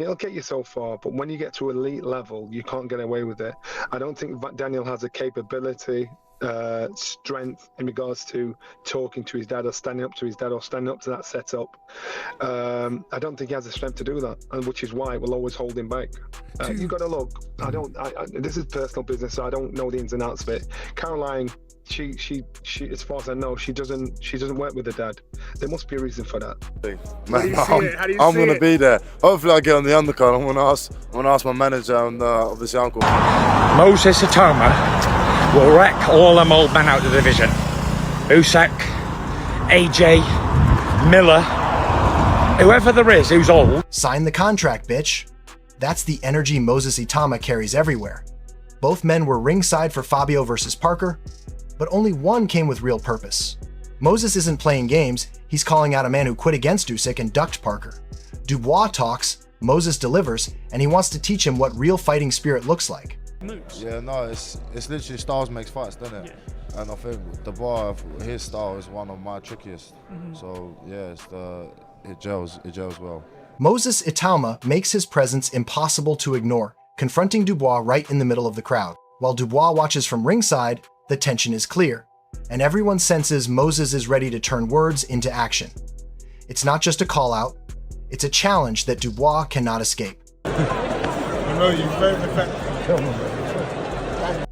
It'll get you so far, but when you get to elite level, you can't get away with it. I don't think Daniel has the capability, strength in regards to talking to his dad or standing up to his dad or standing up to that setup. I don't think he has the strength to do that, and which is why it will always hold him back. You got to look. This is personal business, so I don't know the ins and outs of it. Caroline, she, as far as I know, she doesn't work with the dad. There must be a reason for that. Man, I'm going to be there. Hopefully I get on the undercard. I'm going to ask my manager and obviously Uncle. Moses Ituma will wreck all them old men out of the division. Usyk, AJ, Miller, whoever there is who's old. Sign the contract, bitch. That's the energy Moses Ituma carries everywhere. Both men were ringside for Fabio versus Parker, but only one came with real purpose. Moses isn't playing games, he's calling out a man who quit against Usyk and ducked Parker. Dubois talks, Moses delivers, and he wants to teach him what real fighting spirit looks like. Yeah, no, it's literally styles makes fights, doesn't it? Yeah. And I think Dubois, his style is one of my trickiest. So yeah, it gels well. Moses Ituma makes his presence impossible to ignore, confronting Dubois right in the middle of the crowd. While Dubois watches from ringside, the tension is clear, and everyone senses Moses is ready to turn words into action. It's not just a call-out, it's a challenge that Dubois cannot escape.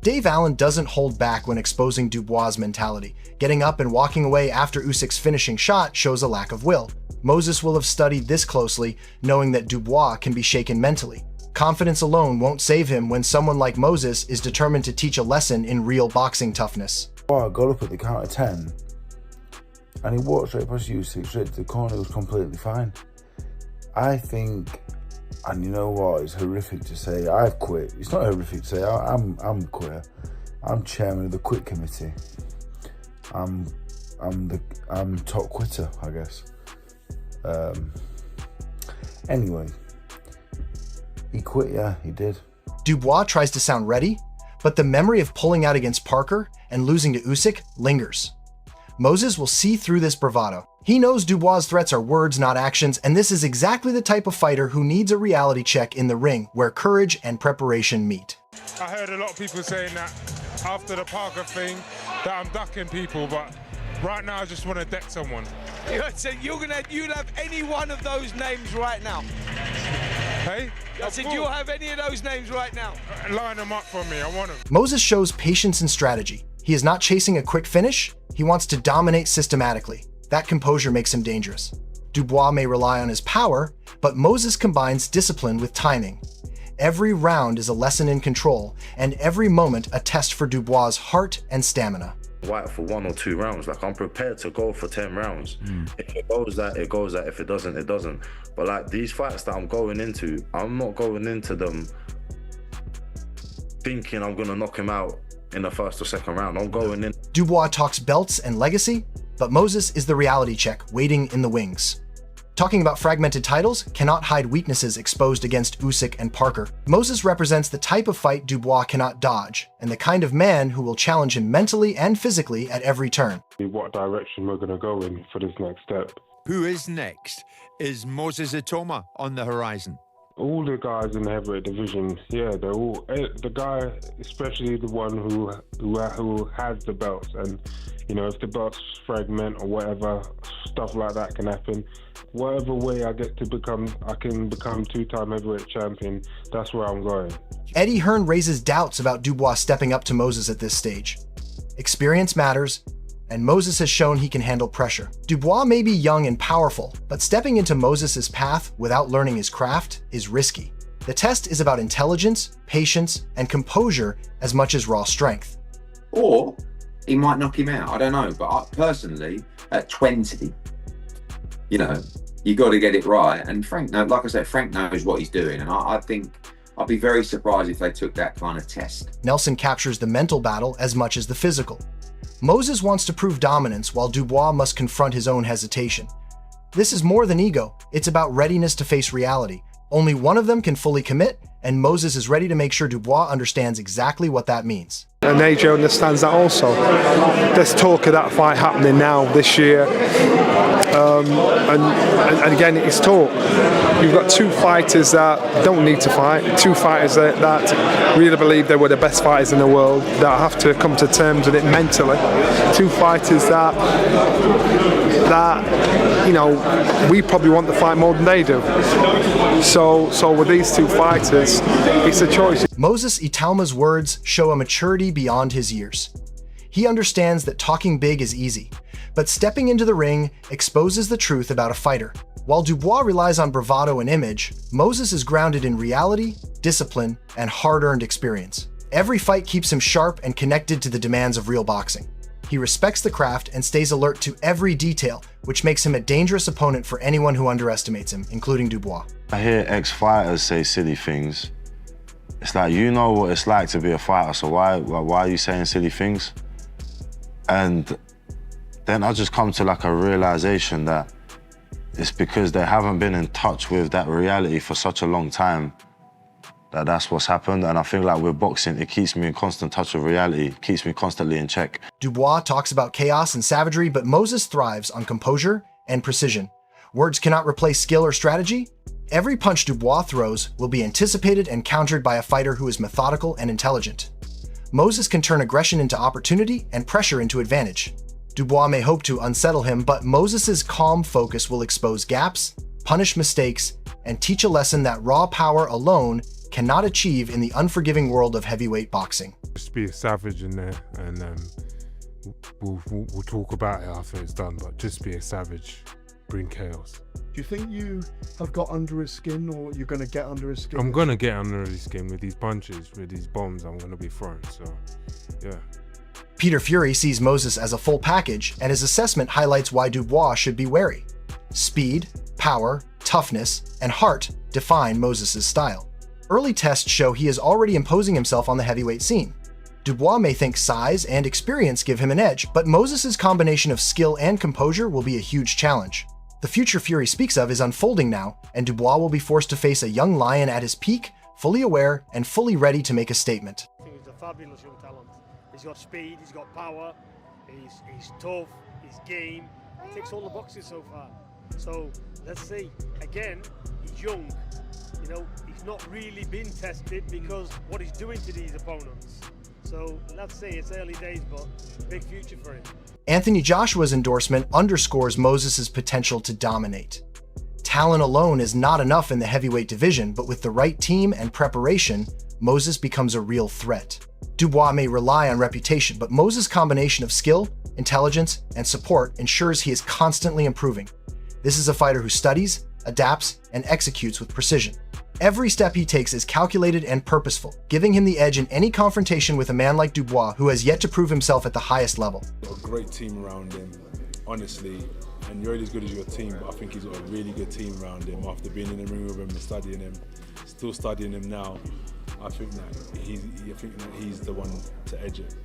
Dave Allen doesn't hold back when exposing Dubois' mentality. Getting up and walking away after Usyk's finishing shot shows a lack of will. Moses will have studied this closely, knowing that Dubois can be shaken mentally. Confidence alone won't save him when someone like Moses is determined to teach a lesson in real boxing toughness. I got up at the count of 10 and he walked straight past Usyk, straight to the corner. It was completely fine. I think, and you know what, it's horrific to say, I've quit. It's not horrific to say, I'm queer. I'm chairman of the quit committee. I'm top quitter, I guess. Anyway. He quit, yeah, he did. Dubois tries to sound ready, but the memory of pulling out against Parker and losing to Usyk lingers. Moses will see through this bravado. He knows Dubois' threats are words, not actions, and this is exactly the type of fighter who needs a reality check in the ring where courage and preparation meet. I heard a lot of people saying that after the Parker thing that I'm ducking people, but right now I just want to deck someone. So you'd have any one of those names right now? Hey? I said you'll have any of those names right now. Line them up for me, I want them. Moses shows patience and strategy. He is not chasing a quick finish, he wants to dominate systematically. That composure makes him dangerous. Dubois may rely on his power, but Moses combines discipline with timing. Every round is a lesson in control, and every moment a test for Dubois' heart and stamina. Fight for 1 or 2 rounds. Like, I'm prepared to go for 10 rounds. If it goes that, it goes that. If it doesn't, it doesn't. But like these fights that I'm going into, I'm not going into them thinking I'm gonna knock him out in the first or second round. I'm going in. Dubois talks belts and legacy, but Moses is the reality check waiting in the wings. Talking about fragmented titles cannot hide weaknesses exposed against Usyk and Parker. Moses represents the type of fight Dubois cannot dodge, and the kind of man who will challenge him mentally and physically at every turn. What direction we're going to go in for this next step. Who is next? Is Moses Ituma on the horizon? All the guys in the heavyweight division, yeah, they're all, the guy, especially the one who has the belts, and you know, if the belts fragment or whatever, stuff like that can happen. Whatever way I can become 2-time heavyweight champion, that's where I'm going. Eddie Hearn raises doubts about Dubois stepping up to Moses at this stage. Experience matters, and Moses has shown he can handle pressure. Dubois may be young and powerful, but stepping into Moses' path without learning his craft is risky. The test is about intelligence, patience, and composure as much as raw strength. Or he might knock him out, I don't know, but personally, at 20, you know, you got to get it right. And Frank, like I said, Frank knows what he's doing, and I think I'd be very surprised if they took that kind of test. Nelson captures the mental battle as much as the physical. Moses wants to prove dominance while Dubois must confront his own hesitation. This is more than ego, it's about readiness to face reality. Only one of them can fully commit, and Moses is ready to make sure Dubois understands exactly what that means. And AJ understands that also. There's talk of that fight happening now this year. And again, it's talk. You've got two fighters that don't need to fight, two fighters that really believe they were the best fighters in the world, that have to come to terms with it mentally. Two fighters that you know, we probably want the fight more than they do. So with these two fighters, it's a choice. Moses Itauma's words show a maturity beyond his years. He understands that talking big is easy, but stepping into the ring exposes the truth about a fighter. While Dubois relies on bravado and image, Moses is grounded in reality, discipline, and hard-earned experience. Every fight keeps him sharp and connected to the demands of real boxing. He respects the craft and stays alert to every detail, which makes him a dangerous opponent for anyone who underestimates him, including Dubois. I hear ex-fighters say silly things. It's like, you know what it's like to be a fighter, so why are you saying silly things? And then I just come to like a realization that it's because they haven't been in touch with that reality for such a long time that's what's happened. And I feel like with boxing, it keeps me in constant touch with reality, keeps me constantly in check. Dubois talks about chaos and savagery, but Moses thrives on composure and precision. Words cannot replace skill or strategy. Every punch Dubois throws will be anticipated and countered by a fighter who is methodical and intelligent. Moses can turn aggression into opportunity and pressure into advantage. Dubois may hope to unsettle him, but Moses's calm focus will expose gaps, punish mistakes, and teach a lesson that raw power alone cannot achieve in the unforgiving world of heavyweight boxing. Just be a savage in there, and we'll talk about it after it's done, but just be a savage, bring chaos. Do you think you have got under his skin, or you're going to get under his skin? I'm going to get under his skin with these punches, with these bombs I'm going to be throwing, so yeah. Peter Fury sees Moses as a full package, and his assessment highlights why Dubois should be wary. Speed, power, toughness, and heart define Moses's style. Early tests show he is already imposing himself on the heavyweight scene. Dubois may think size and experience give him an edge, but Moses's combination of skill and composure will be a huge challenge. The future Fury speaks of is unfolding now, and Dubois will be forced to face a young lion at his peak, fully aware and fully ready to make a statement. I think he's a fabulous young talent. He's got speed, he's got power, he's tough, he's game. He ticks all the boxes so far. So let's see. Again, he's young. You know, he's not really been tested because what he's doing to these opponents. So let's see, it's early days, but big future for him. Anthony Joshua's endorsement underscores Moses's potential to dominate. Talent alone is not enough in the heavyweight division, but with the right team and preparation, Moses becomes a real threat. Dubois may rely on reputation, but Moses' combination of skill, intelligence, and support ensures he is constantly improving. This is a fighter who studies, adapts, and executes with precision. Every step he takes is calculated and purposeful, giving him the edge in any confrontation with a man like Dubois, who has yet to prove himself at the highest level. Got a great team around him, honestly, and you're only as good as your team, but I think he's got a really good team around him after being in the ring with him and studying him, still studying him now. I think that he's the one to edge it.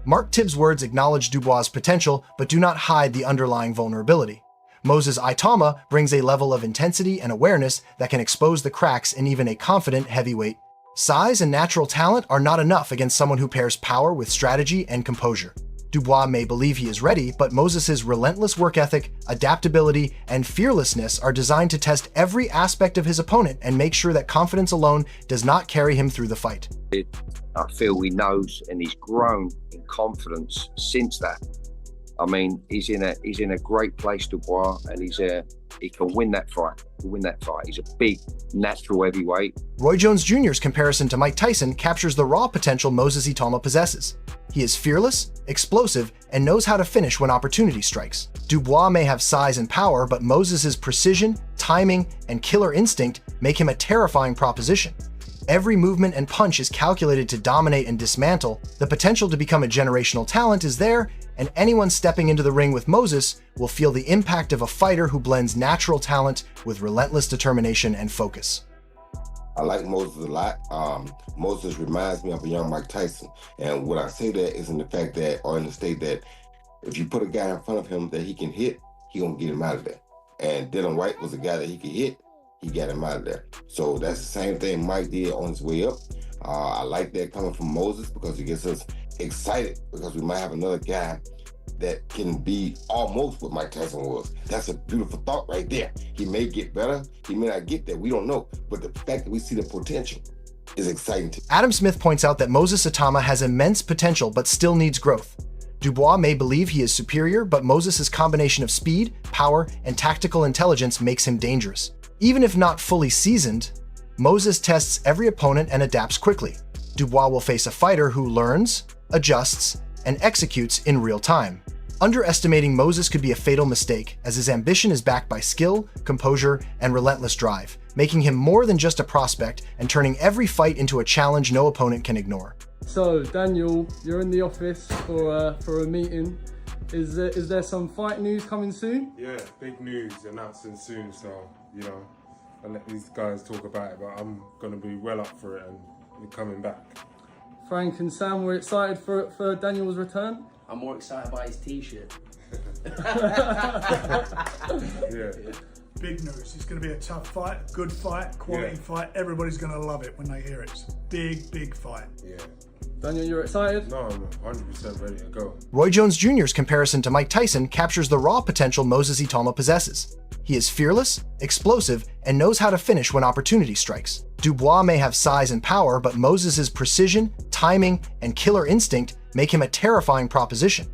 Mark Tibbs' words acknowledge Dubois' potential, but do not hide the underlying vulnerability. Moses Ituma brings a level of intensity and awareness that can expose the cracks in even a confident heavyweight. Size and natural talent are not enough against someone who pairs power with strategy and composure. Dubois may believe he is ready, but Moses's relentless work ethic, adaptability, and fearlessness are designed to test every aspect of his opponent and make sure that confidence alone does not carry him through the fight. I feel he knows and he's grown in confidence since that. I mean, he's in a great place, Dubois, and he can win that fight. He's a big, natural heavyweight. Roy Jones Jr.'s comparison to Mike Tyson captures the raw potential Moses Ituma possesses. He is fearless, explosive, and knows how to finish when opportunity strikes. Dubois may have size and power, but Moses's precision, timing, and killer instinct make him a terrifying proposition. Every movement and punch is calculated to dominate and dismantle. The potential to become a generational talent is there, and anyone stepping into the ring with Moses will feel the impact of a fighter who blends natural talent with relentless determination and focus. I like Moses a lot. Moses reminds me of a young Mike Tyson. And what I say that is in the fact that, or in the state that, if you put a guy in front of him that he can hit, he gonna get him out of there. And Dylan White was a guy that he could hit, he got him out of there. So that's the same thing Mike did on his way up. I like that coming from Moses because it gets us excited because we might have another guy that can be almost what Mike Tyson was. That's a beautiful thought right there. He may get better, he may not get there, we don't know. But the fact that we see the potential is exciting to me. Adam Smith points out that Moses Ituma has immense potential but still needs growth. Dubois may believe he is superior, but Moses' combination of speed, power, and tactical intelligence makes him dangerous. Even if not fully seasoned, Moses tests every opponent and adapts quickly. Dubois will face a fighter who learns, adjusts, and executes in real time. Underestimating Moses could be a fatal mistake, as his ambition is backed by skill, composure, and relentless drive, making him more than just a prospect and turning every fight into a challenge no opponent can ignore. So, Daniel, you're in the office for a meeting. Is there some fight news coming soon? Yeah, big news announcing soon, so, you know, I'll let these guys talk about it, but I'm going to be well up for it and we're coming back. Frank and Sam were excited for Daniel's return? I'm more excited by his t-shirt. Yeah. Big news. It's going to be a tough fight, good fight, quality fight. Everybody's going to love it when they hear it. It's a big, big fight. Yeah. Daniel, you're excited? No, I'm 100% ready to go. Roy Jones Jr.'s comparison to Mike Tyson captures the raw potential Moses Ituma possesses. He is fearless, explosive, and knows how to finish when opportunity strikes. Dubois may have size and power, but Moses' precision, timing, and killer instinct make him a terrifying proposition.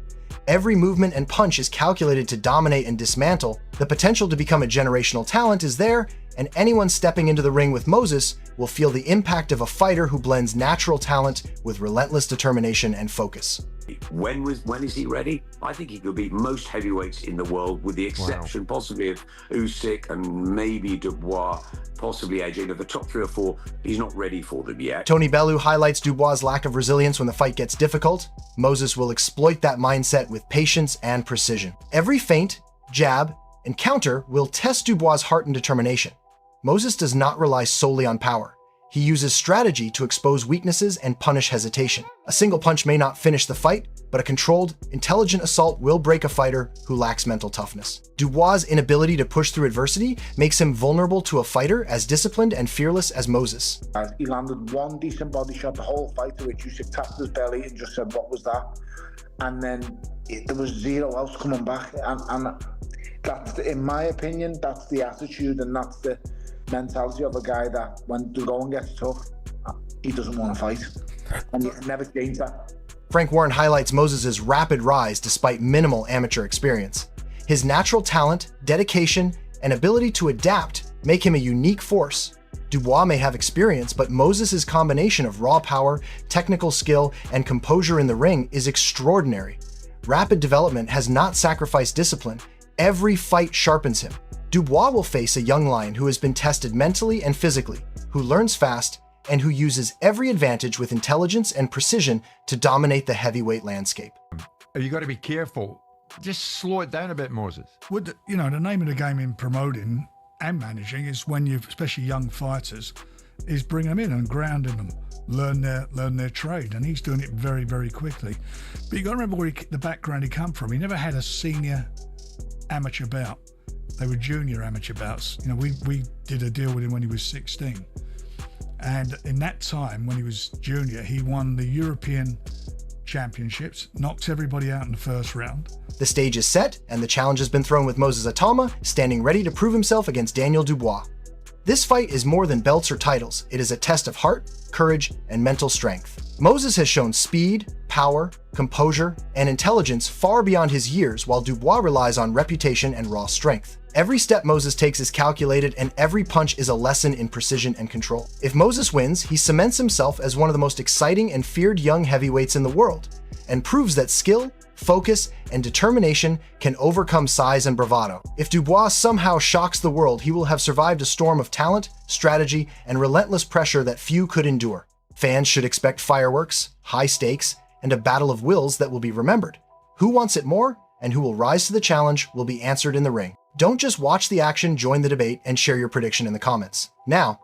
Every movement and punch is calculated to dominate and dismantle. The potential to become a generational talent is there, and anyone stepping into the ring with Moses will feel the impact of a fighter who blends natural talent with relentless determination and focus. When is he ready? I think he could beat most heavyweights in the world, with the exception possibly of Usyk and maybe Dubois, possibly AJ. Of the top 3 or 4, he's not ready for them yet. Tony Bellew highlights Dubois' lack of resilience when the fight gets difficult. Moses will exploit that mindset with patience and precision. Every feint, jab, and counter will test Dubois' heart and determination. Moses does not rely solely on power. He uses strategy to expose weaknesses and punish hesitation. A single punch may not finish the fight, but a controlled, intelligent assault will break a fighter who lacks mental toughness. Dubois' inability to push through adversity makes him vulnerable to a fighter as disciplined and fearless as Moses. He landed one decent body shot the whole fight, to which Usyk tapped his belly and just said, "What was that?" And then there was zero else coming back. And that's, in my opinion, that's the attitude and that's the mentality of a guy that when the going gets tough, he doesn't want to fight. And you can never change that. Frank Warren highlights Moses' rapid rise despite minimal amateur experience. His natural talent, dedication, and ability to adapt make him a unique force. Dubois may have experience, but Moses' combination of raw power, technical skill, and composure in the ring is extraordinary. Rapid development has not sacrificed discipline. Every fight sharpens him. Dubois will face a young lion who has been tested mentally and physically, who learns fast, and who uses every advantage with intelligence and precision to dominate the heavyweight landscape. You got to be careful. Just slow it down a bit, Moses. Well, you know, the name of the game in promoting and managing is when you've, especially young fighters, is bring them in and grounding them, learn their trade, and he's doing it very, very quickly. But you got to remember where the background he come from. He never had a senior amateur bout. They were junior amateur bouts. You know, we did a deal with him when he was 16. And in that time, when he was junior, he won the European Championships, knocked everybody out in the first round. The stage is set, and the challenge has been thrown with Moses Ituma standing ready to prove himself against Daniel Dubois. This fight is more than belts or titles. It is a test of heart, courage, and mental strength. Moses has shown speed, power, composure, and intelligence far beyond his years, while Dubois relies on reputation and raw strength. Every step Moses takes is calculated, and every punch is a lesson in precision and control. If Moses wins, he cements himself as one of the most exciting and feared young heavyweights in the world, and proves that skill, focus, and determination can overcome size and bravado. If Dubois somehow shocks the world, he will have survived a storm of talent, strategy, and relentless pressure that few could endure. Fans should expect fireworks, high stakes, and a battle of wills that will be remembered. Who wants it more, and who will rise to the challenge will be answered in the ring. Don't just watch the action, join the debate, and share your prediction in the comments. Now,